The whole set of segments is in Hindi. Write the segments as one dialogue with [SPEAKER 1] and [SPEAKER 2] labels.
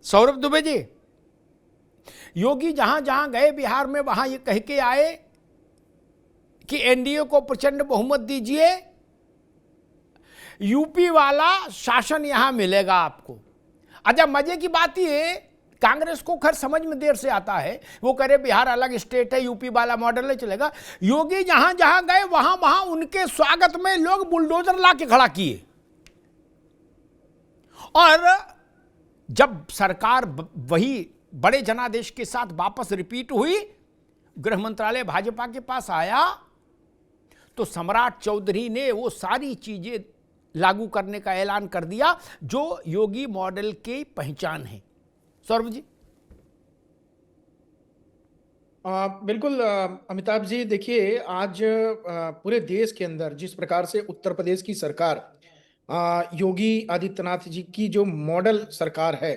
[SPEAKER 1] सौरभ दुबे जी, योगी जहां जहां गए बिहार में वहां ये कह के आए कि एनडीए को प्रचंड बहुमत दीजिए, यूपी वाला शासन यहां मिलेगा आपको। अच्छा, मजे की बात ये, कांग्रेस को खैर समझ में देर से आता है, वो कह रहे बिहार अलग स्टेट है, यूपी वाला मॉडल नहीं चलेगा। योगी जहां जहां गए वहां वहां उनके स्वागत में लोग बुलडोजर ला के खड़ा किए, और जब सरकार वही बड़े जनादेश के साथ वापस रिपीट हुई, गृह मंत्रालय भाजपा के पास आया, तो सम्राट चौधरी ने वो सारी चीजें लागू करने का ऐलान कर दिया जो योगी मॉडल की पहचान है। सौरभ जी।
[SPEAKER 2] बिल्कुल अमिताभ जी, देखिए आज पूरे देश के अंदर जिस प्रकार से उत्तर प्रदेश की सरकार योगी आदित्यनाथ जी की जो मॉडल सरकार है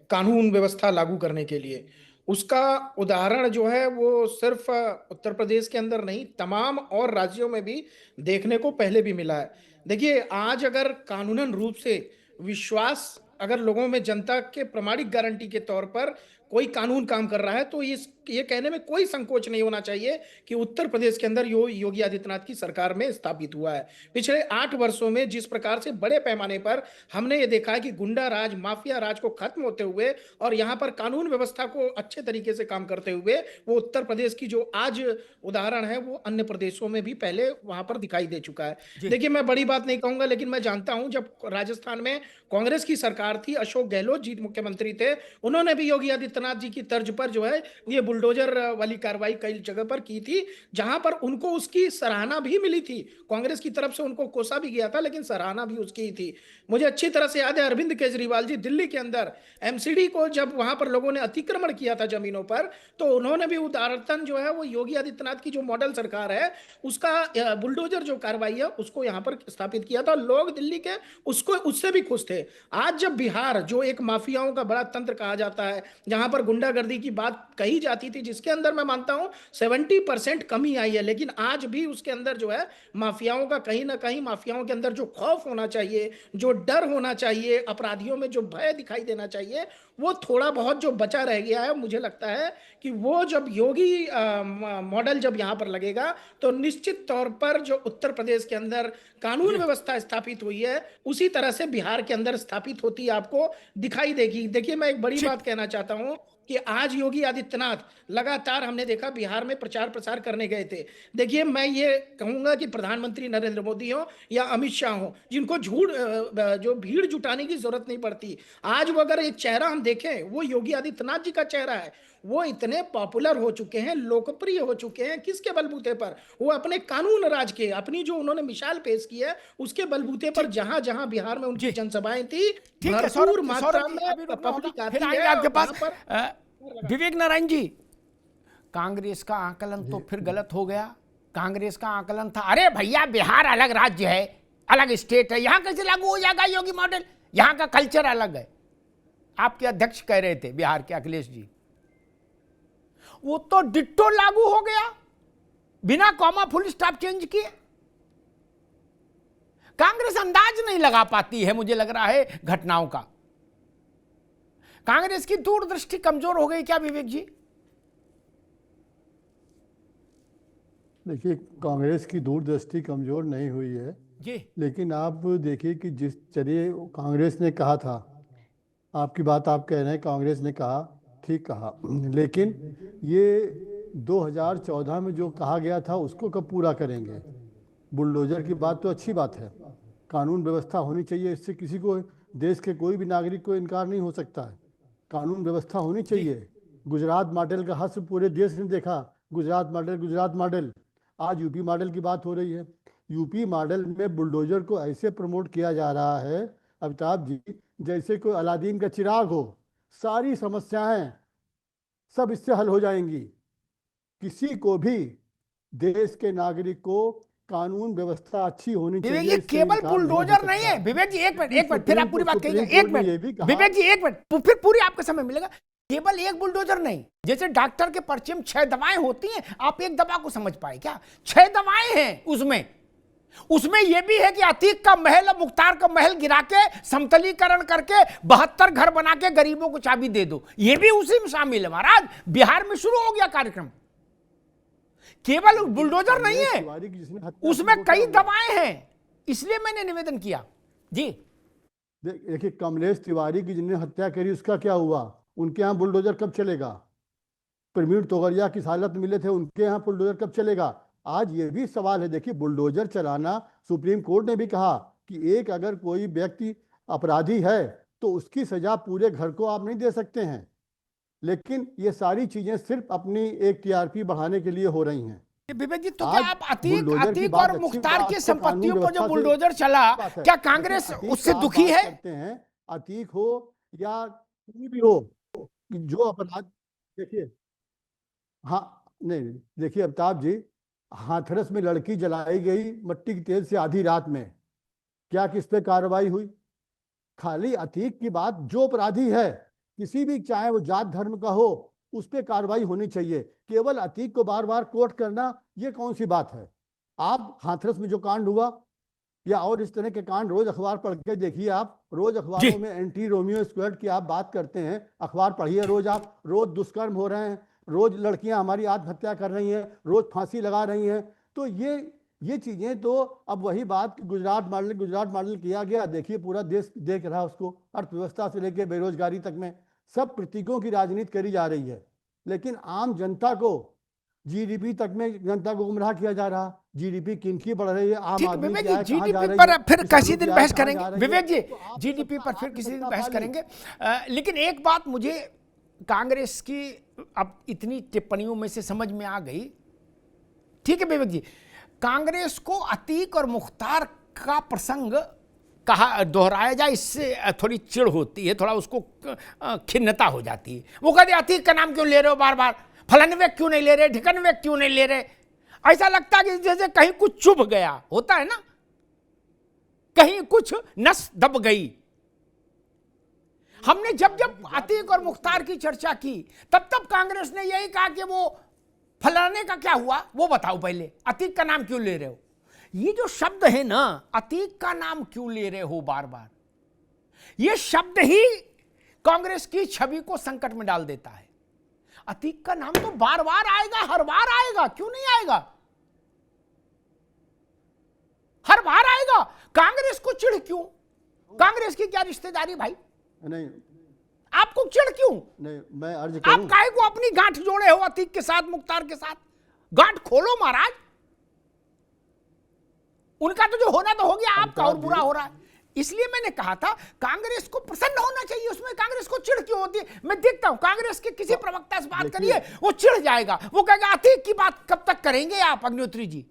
[SPEAKER 2] कानून व्यवस्था लागू करने के लिए, उसका उदाहरण जो है वो सिर्फ उत्तर प्रदेश के अंदर नहीं, तमाम और राज्यों में भी देखने को पहले भी मिला है। देखिए आज अगर कानूनन रूप से विश्वास अगर लोगों में जनता के प्रमाणिक गारंटी के तौर पर कोई कानून काम कर रहा है, तो ये कहने में कोई संकोच नहीं होना चाहिए कि उत्तर प्रदेश के अंदर योगी आदित्यनाथ की सरकार में स्थापित हुआ है। पिछले 8 वर्षों में जिस प्रकार से बड़े पैमाने पर हमने ये देखा है कि गुंडा राज, माफिया राज को खत्म होते हुए और यहाँ पर कानून व्यवस्था को अच्छे तरीके से काम करते हुए, वो उत्तर प्रदेश की जो आज उदाहरण है वो अन्य प्रदेशों में भी पहले वहां पर दिखाई दे चुका है। देखिए मैं बड़ी बात नहीं कहूंगा, लेकिन मैं जानता हूं जब राजस्थान में कांग्रेस की सरकार थी, अशोक गहलोत जी मुख्यमंत्री थे, उन्होंने भी योगी आदित्यनाथ जी की तर्ज पर जो है ये बुलडोजर वाली कार्रवाई कई जगह पर की थी, जहां पर उनको उसकी सराहना भी मिली थी। कांग्रेस की तरफ से उनको कोसा भी गया था, लेकिन सराहना भी उसकी ही थी। मुझे अच्छी तरह से याद है अरविंद केजरीवाल जी दिल्ली के अंदर एमसीडी को जब वहां पर लोगों ने अतिक्रमण किया था जमीनों पर, तो उन्होंने भी उदाहरण जो है वो योगी आदित्यनाथ की जो मॉडल सरकार है उसका बुलडोजर जो कार्रवाई है उसको यहां पर स्थापित किया था। लोग दिल्ली के उसको उससे भी खुश थे। आज जब बिहार जो एक माफियाओं का बड़ा तंत्र कहा जाता है, जहां पर गुंडागर्दी की बात कही जाती थी, जिसके अंदर मैं मानता हूं 70% कमी आई है, लेकिन आज भी उसके अंदर जो है माफियाओं का कहीं ना कहीं, माफियाओं के अंदर जो खौफ होना चाहिए, जो डर होना चाहिए, अपराधियों में जो भय दिखाई देना चाहिए, वो थोड़ा बहुत जो बचा रह गया है। मुझे लगता है कि वो जब योगी मॉडल जब यहां पर लगेगा तो निश्चित तौर पर जो उत्तर प्रदेश के अंदर कानून व्यवस्था स्थापित हुई है उसी तरह से बिहार के अंदर स्थापित होती आपको दिखाई देगी। देखिए मैं एक बड़ी बात कहना चाहता हूं कि आज योगी आदित्यनाथ लगातार हमने देखा बिहार में प्रचार प्रसार करने गए थे। देखिए मैं ये कहूंगा कि प्रधानमंत्री नरेंद्र मोदी हो या अमित शाह हो, जिनको जो भीड़ जुटाने की जरूरत नहीं पड़ती, आज वो अगर एक चेहरा हम देखें वो योगी आदित्यनाथ जी का चेहरा है। वो इतने पॉपुलर हो चुके हैं, लोकप्रिय हो चुके हैं, किसके बलबूते पर? वो अपने कानून राज के, अपनी जो उन्होंने मिसाल पेश की है उसके बलबूते पर जहां जहां बिहार में उनकी जनसभाएं थी, भरपूर मात्रा में पब्लिक आती है
[SPEAKER 1] आपके पास। विवेक नारायण जी, कांग्रेस का आकलन तो फिर गलत हो गया। कांग्रेस का आकलन था अरे भैया बिहार अलग राज्य है, अलग स्टेट है, यहां कैसे लागू हो जाएगा योगी मॉडल, यहां का कल्चर अलग है। आपके अध्यक्ष कह रहे थे बिहार के अखिलेश जी, वो तो डिट्टो लागू हो गया बिना कॉमा फुल स्टॉप चेंज किए। कांग्रेस अंदाज नहीं लगा पाती है, मुझे लग रहा है घटनाओं का। कांग्रेस की दूरदृष्टि कमजोर हो गई क्या विवेक जी?
[SPEAKER 3] देखिए कांग्रेस की दूरदृष्टि कमजोर नहीं हुई है
[SPEAKER 1] जी,
[SPEAKER 3] लेकिन आप देखिए कि जिस चलिए कांग्रेस ने कहा था, आपकी बात आप कह रहे हैं कांग्रेस ने कहा, ठीक कहा, लेकिन ये 2014 में जो कहा गया था उसको कब पूरा करेंगे? बुलडोजर की बात तो अच्छी बात है, कानून व्यवस्था होनी चाहिए, इससे किसी को, देश के कोई भी नागरिक को इनकार नहीं हो सकता है। कानून व्यवस्था होनी चाहिए। गुजरात मॉडल का हश्र पूरे देश ने देखा, गुजरात मॉडल। आज यूपी मॉडल की बात हो रही है। यूपी मॉडल में बुलडोजर को ऐसे प्रमोट किया जा रहा है अमिताभ जी, जैसे कोई अलादीन का चिराग हो। सारी समस्याएं सब इससे हल हो जाएंगी। किसी को भी, देश के नागरिक को कानून व्यवस्था अच्छी होनी चाहिए।
[SPEAKER 1] ये केवल बुलडोजर नहीं है विवेक जी, एक मिनट फिर आप पूरी बात कहिए, एक मिनट विवेक जी, एक मिनट फिर पूरी आपका समय मिलेगा। केवल एक बुलडोजर नहीं, जैसे डॉक्टर के पर्चे में 6 दवाएं होती हैं, आप एक दवा को समझ पाए क्या? 6 दवाएं हैं उसमें, उसमें यह भी है कि अतीक का महल और मुख्तार का महल गिरा के समतलीकरण करके 72 घर बना के गरीबों को चाबी दे दो, यह भी उसी में शामिल है महाराज। बिहार में शुरू हो गया कार्यक्रम, केवल बुलडोजर नहीं है, उसमें कई दवाएं हैं, इसलिए मैंने निवेदन किया। जी
[SPEAKER 3] देखिए, कमलेश तिवारी की जिन्होंने हत्या करी उसका क्या हुआ? उनके यहाँ बुलडोजर कब चलेगा? प्रवीण तोगड़िया किस हालत में मिले थे, उनके यहाँ बुलडोजर कब चलेगा? आज ये भी सवाल है। देखिए, बुलडोजर चलाना, सुप्रीम कोर्ट ने भी कहा कि एक अगर कोई व्यक्ति अपराधी है तो उसकी सजा पूरे घर को आप नहीं दे सकते हैं, लेकिन ये सारी चीजें सिर्फ अपनी एक टीआरपी बढ़ाने के लिए हो रही हैं।
[SPEAKER 1] विवेक जी, तो क्या आप अतीक और मुख्तार की संपत्तियों पर जो बुलडोजर चला, क्या कांग्रेस उससे दुखी है?
[SPEAKER 3] करते हैं, अतीक हो या कोई भी हो, जो अपराध, देखिए, हाँ नहीं, देखिए अमिताभ जी, हाथरस में लड़की जलाई गई मट्टी के तेल से आधी रात में, क्या किस पे कार्रवाई हुई? खाली अतीक की बात, जो अपराधी है किसी भी, चाहे वो जात धर्म का हो, उस पर कार्रवाई होनी चाहिए। केवल अतीक को बार बार कोर्ट करना, ये कौन सी बात है? आप हाथरस में जो कांड हुआ या और इस तरह के कांड रोज अखबार पढ़ के देखिए, आप रोज अखबारों में एंटी रोमियो स्क्वाड की आप बात करते हैं, अखबार पढ़िए रोज, आप रोज दुष्कर्म हो रहे हैं, रोज लड़कियां हमारी आत्महत्या कर रही हैं, रोज फांसी लगा रही हैं। तो ये चीजें तो अब वही बात, गुजरात मॉडल किया गया, देखिए पूरा देश देख रहा है उसको, अर्थव्यवस्था से लेकर बेरोजगारी तक में सब प्रतीकों की राजनीति करी जा रही है, लेकिन आम जनता को, जीडीपी तक में जनता को गुमराह किया जा रहा। जीडीपी किनकी बढ़ रही है, आम आदमी
[SPEAKER 1] विवेक
[SPEAKER 3] की
[SPEAKER 1] जी,
[SPEAKER 3] आय कहाँ जा
[SPEAKER 1] जीडीपी
[SPEAKER 3] रही
[SPEAKER 1] पर
[SPEAKER 3] है,
[SPEAKER 1] फिर किसी
[SPEAKER 3] किसानों
[SPEAKER 1] दिन
[SPEAKER 3] की आय
[SPEAKER 1] बहस
[SPEAKER 3] कहाँ
[SPEAKER 1] करेंगे
[SPEAKER 3] जा रही है।
[SPEAKER 1] विवेक जी,
[SPEAKER 3] तो आप
[SPEAKER 1] जीडीपी
[SPEAKER 3] इसको
[SPEAKER 1] पर
[SPEAKER 3] तो
[SPEAKER 1] फिर
[SPEAKER 3] आप
[SPEAKER 1] किसी दिन
[SPEAKER 3] इसको
[SPEAKER 1] बहस
[SPEAKER 3] सवाल ही-
[SPEAKER 1] करेंगे। लेकिन एक बात मुझे कांग्रेस की अब इतनी टिप्पणियों में से समझ में आ गई, ठीक है विवेक जी, कांग्रेस को अतीक और मुख्तार का प्रसंग कहा दोहराया जाए, इससे थोड़ी चिढ़ होती है, थोड़ा उसको खिन्नता हो जाती है। वो कहते अतीक का नाम क्यों ले रहे हो बार बार, फलानवे क्यों नहीं ले रहे, ढिकनवे क्यों नहीं ले रहे? ऐसा लगता है कि जैसे कहीं कुछ चुभ गया होता है ना, कहीं कुछ नस दब गई। हमने जब जब अतीक और मुख्तार की चर्चा की, तब तब कांग्रेस ने यही कहा कि वो फलाने का क्या हुआ वो बताओ, पहले अतीक का नाम क्यों ले रहे हो? ये जो शब्द है ना, अतीक का नाम क्यों ले रहे हो बार बार, ये शब्द ही कांग्रेस की छवि को संकट में डाल देता है। अतीक का नाम तो बार बार आएगा, हर बार आएगा, क्यों नहीं आएगा? हर बार आएगा। कांग्रेस को चिढ़ क्यों? कांग्रेस की क्या रिश्तेदारी भाई?
[SPEAKER 3] नहीं,
[SPEAKER 1] आपको चिढ़ क्यों?
[SPEAKER 3] नहीं, मैं अर्ज
[SPEAKER 1] आप
[SPEAKER 3] करूं,
[SPEAKER 1] काहे को अपनी गांठ जोड़े हो अतीक के साथ, मुख्तार के साथ? गांठ खोलो महाराज, उनका तो जो होना तो हो गया, आपका और बुरा हो रहा है। इसलिए मैंने कहा था कांग्रेस को प्रसन्न होना चाहिए, उसमें कांग्रेस को चिढ़ क्यों होती है? मैं देखता हूं कांग्रेस के किसी प्रवक्ता से बात करिए, वो चिढ़ जाएगा, वो कहेगा अतीक की बात कब तक करेंगे आप अग्निहोत्री जी?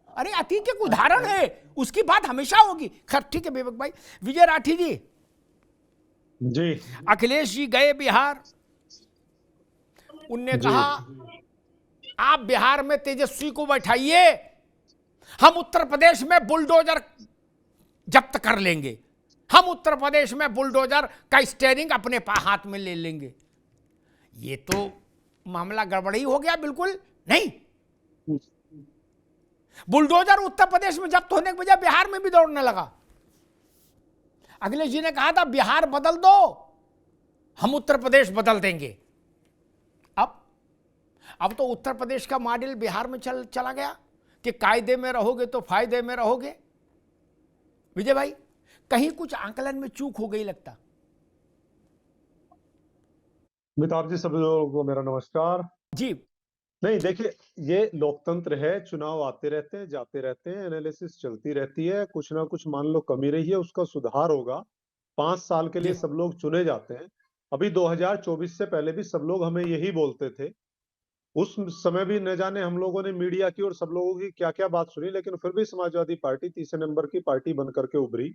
[SPEAKER 1] अरे अतीक एक उदाहरण है, उसकी बात हमेशा होगी। खैर ठीक है विवेक भाई। विजय राठी जी, अखिलेश जी गए बिहार, उनने कहा आप बिहार में तेजस्वी को बैठाइए, हम उत्तर प्रदेश में बुलडोजर जब्त कर लेंगे, हम उत्तर प्रदेश में बुलडोजर का स्टीयरिंग अपने हाथ में ले लेंगे। ये तो मामला गड़बड़ी हो गया बिल्कुल। नहीं, बुलडोजर उत्तर प्रदेश में जब्त होने के बजाय बिहार में भी दौड़ने लगा। अखिलेश जी ने कहा था बिहार बदल दो, हम उत्तर प्रदेश बदल देंगे। अब तो उत्तर प्रदेश का मॉडल बिहार में चला गया कि कायदे में रहोगे तो फायदे में रहोगे। विजय भाई, कहीं कुछ आकलन में चूक हो गई लगता।
[SPEAKER 4] अमिताभ जी, सभी लोगों को मेरा नमस्कार
[SPEAKER 1] जी।
[SPEAKER 4] नहीं, देखिए, ये लोकतंत्र है, चुनाव आते रहते हैं जाते रहते हैं, एनालिसिस चलती रहती है, कुछ ना कुछ मान लो कमी रही है, उसका सुधार होगा। 5 साल के लिए सब लोग चुने जाते हैं। अभी 2024 से पहले भी सब लोग हमें यही बोलते थे, उस समय भी न जाने हम लोगों ने मीडिया की और सब लोगों की क्या क्या बात सुनी, लेकिन फिर भी समाजवादी पार्टी तीसरे नंबर की पार्टी बन करके उभरी।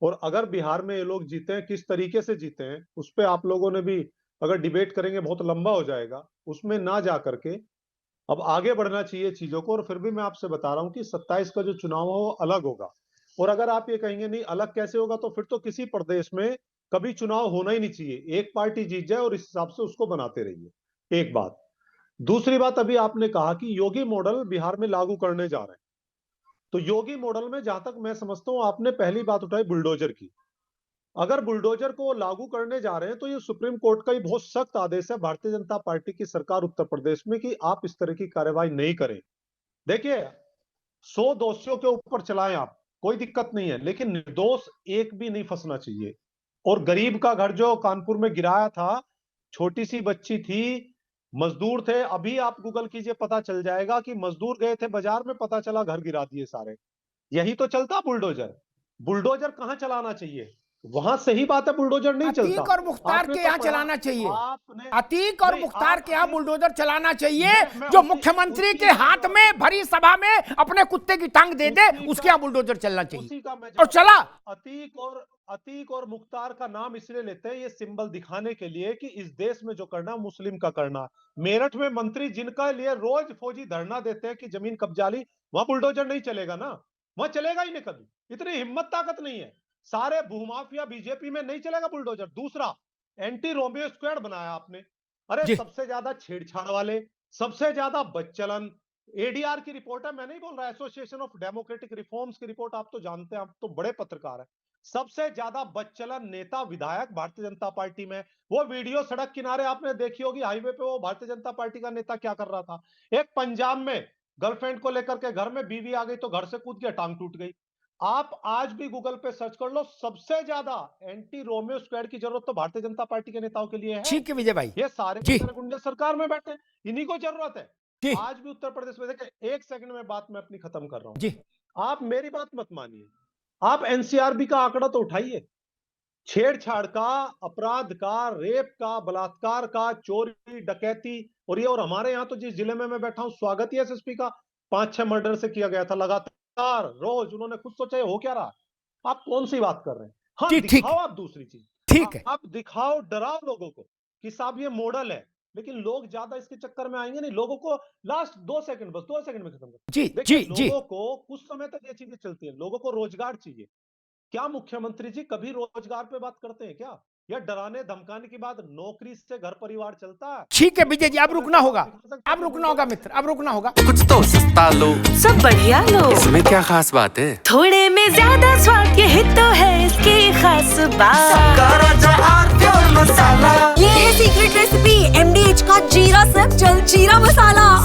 [SPEAKER 4] और अगर बिहार में ये लोग जीते हैं, किस तरीके से जीते हैं उस पर आप लोगों ने भी अगर डिबेट करेंगे बहुत लंबा हो जाएगा, उसमें ना जा करके अब आगे बढ़ना चाहिए चीजों को। और फिर भी मैं आपसे बता रहा हूं कि 27 का जो चुनाव हो वो अलग होगा। और अगर आप ये कहेंगे नहीं अलग कैसे होगा, तो फिर तो किसी प्रदेश में कभी चुनाव होना ही नहीं चाहिए, एक पार्टी जीत जाए और इस हिसाब से उसको बनाते रहिए। एक बात। दूसरी बात, अभी आपने कहा कि योगी मॉडल बिहार में लागू करने जा रहे हैं। तो योगी मॉडल में जहां तक मैं समझता हूं, आपने पहली बात उठाई बुलडोजर की। अगर बुलडोजर को लागू करने जा रहे हैं तो ये सुप्रीम कोर्ट का ही बहुत सख्त आदेश है भारतीय जनता पार्टी की सरकार उत्तर प्रदेश में कि आप इस तरह की कार्रवाई नहीं करें। देखिए 100 दोषियों के ऊपर चलाएं आप, कोई दिक्कत नहीं है, लेकिन निर्दोष एक भी नहीं फंसना चाहिए। और गरीब का घर जो कानपुर में गिराया था, छोटी सी बच्ची थी, मजदूर थे, अभी आप गूगल कीजिए पता चल जाएगा कि मजदूर गए थे बाजार में, पता चला घर गिरा दिए सारे। यही तो चलता बुलडोजर। बुलडोजर कहां चलाना चाहिए? वहां सही बात है, बुलडोजर नहीं चलता।
[SPEAKER 1] अतीक और मुख्तार
[SPEAKER 4] आपने
[SPEAKER 1] के
[SPEAKER 4] तो
[SPEAKER 1] यहाँ
[SPEAKER 4] पढ़ा-
[SPEAKER 1] चलाना चाहिए,
[SPEAKER 4] आपने
[SPEAKER 1] अतीक और
[SPEAKER 4] नहीं,
[SPEAKER 1] मुख्तार
[SPEAKER 4] आप
[SPEAKER 1] के यहाँ
[SPEAKER 4] अतीक-
[SPEAKER 1] बुलडोजर चलाना चाहिए।
[SPEAKER 4] मैं
[SPEAKER 1] जो
[SPEAKER 4] उसी-
[SPEAKER 1] मुख्यमंत्री
[SPEAKER 4] उसी
[SPEAKER 1] के
[SPEAKER 4] का
[SPEAKER 1] हाथ
[SPEAKER 4] जवाब-
[SPEAKER 1] में भरी सभा में अपने कुत्ते की टांग दे दे,
[SPEAKER 4] उसी
[SPEAKER 1] उसके
[SPEAKER 4] का-
[SPEAKER 1] यहाँ बुलडोजर चलना चाहिए।
[SPEAKER 4] उसी का मैं
[SPEAKER 1] और चला।
[SPEAKER 4] अतीक और मुख्तार का नाम इसलिए लेते हैं, ये सिंबल दिखाने के लिए कि इस देश में जो करना मुस्लिम का करना। मेरठ में मंत्री जिनका लिए रोज फौजी धरना देते हैं कि जमीन कब्जा ली, वहां बुलडोजर नहीं चलेगा ना, वहां चलेगा ही नहीं कभी, इतनी हिम्मत ताकत नहीं है। सारे भूमाफिया बीजेपी में नहीं चलेगा बुलडोजर। दूसरा, एंटी रोमियो स्क्वाड बनाया आपने। अरे
[SPEAKER 1] जी।
[SPEAKER 4] सबसे ज्यादा छेड़छाड़ वाले, सबसे ज्यादा बदचलन, एडीआर की रिपोर्ट है, मैं नहीं बोल रहा, एसोसिएशन ऑफ डेमोक्रेटिक रिफॉर्म्स की रिपोर्ट, आप तो जानते हैं, आप तो बड़े पत्रकार हैं। सबसे ज्यादा बदचलन नेता विधायक भारतीय जनता पार्टी में। वो वीडियो सड़क किनारे आपने देखी होगी, हाईवे पे वो भारतीय जनता पार्टी का नेता क्या कर रहा था। एक पंजाब में गर्लफ्रेंड को लेकर के घर में बीवी आ गई तो घर से कूद गया, टांग टूट गई। आप आज भी गूगल पे सर्च कर लो, सबसे ज्यादा एंटी रोमियो स्क्वाड की जरूरत तो भारतीय जनता पार्टी के नेताओं के लिए है।
[SPEAKER 1] ठीक है विजय भाई
[SPEAKER 4] ये सारे
[SPEAKER 1] जी।
[SPEAKER 4] गुंडे सरकार में बैठे, इन्हीं को जरूरत है।
[SPEAKER 1] जी
[SPEAKER 4] आज भी उत्तर प्रदेश में देखिए, एक सेकंड में बात मैं अपनी खत्म कर रहा हूं,
[SPEAKER 1] जी।
[SPEAKER 4] आप मेरी बात मत मानिए, आप एनसीआरबी का आंकड़ा तो उठाइए। छेड़छाड़ का, अपराध का, रेप का, बलात्कार का, चोरी डकैती, और हमारे यहाँ तो जिस जिले में मैं बैठा हूं, स्वागत ही एसएसपी का 5-6 मर्डर से किया गया था लगातार, रोज। उन्होंने खुद सोचा ये हो क्या रहा। आप कौन सी बात कर रहे हैं? हाँ
[SPEAKER 1] ठीक, ठीक।
[SPEAKER 4] दिखाओ आप दूसरी चीज,
[SPEAKER 1] ठीक है।
[SPEAKER 4] आप दिखाओ, डराओ लोगों को कि साहब ये मॉडल है, लेकिन लोग ज्यादा इसके चक्कर में आएंगे नहीं। लोगों को लास्ट 2 सेकंड, बस 2 सेकंड में खत्म कर।
[SPEAKER 1] जी
[SPEAKER 4] देखिए
[SPEAKER 1] जी जी।
[SPEAKER 4] लोगों को कुछ समय तक ये चीजें चलती है, लोगों को रोजगार चाहिए। क्या मुख्यमंत्री जी कभी रोजगार पे बात करते हैं क्या? या डराने धमकाने के बाद नौकरी से घर परिवार चलता है?
[SPEAKER 1] ठीक है विजय जी, अब रुकना होगा, अब रुकना होगा मित्र, अब रुकना होगा।
[SPEAKER 5] कुछ तो सस्ता लो,
[SPEAKER 6] सब बढ़िया लो,
[SPEAKER 5] इसमें क्या खास बात है?
[SPEAKER 6] थोड़े में ज्यादा स्वाद, यही तो है इसकी खास बात।
[SPEAKER 7] ये है सीक्रेट रेसिपी MDH का जीरा सब्ज जल जीरा मसाला।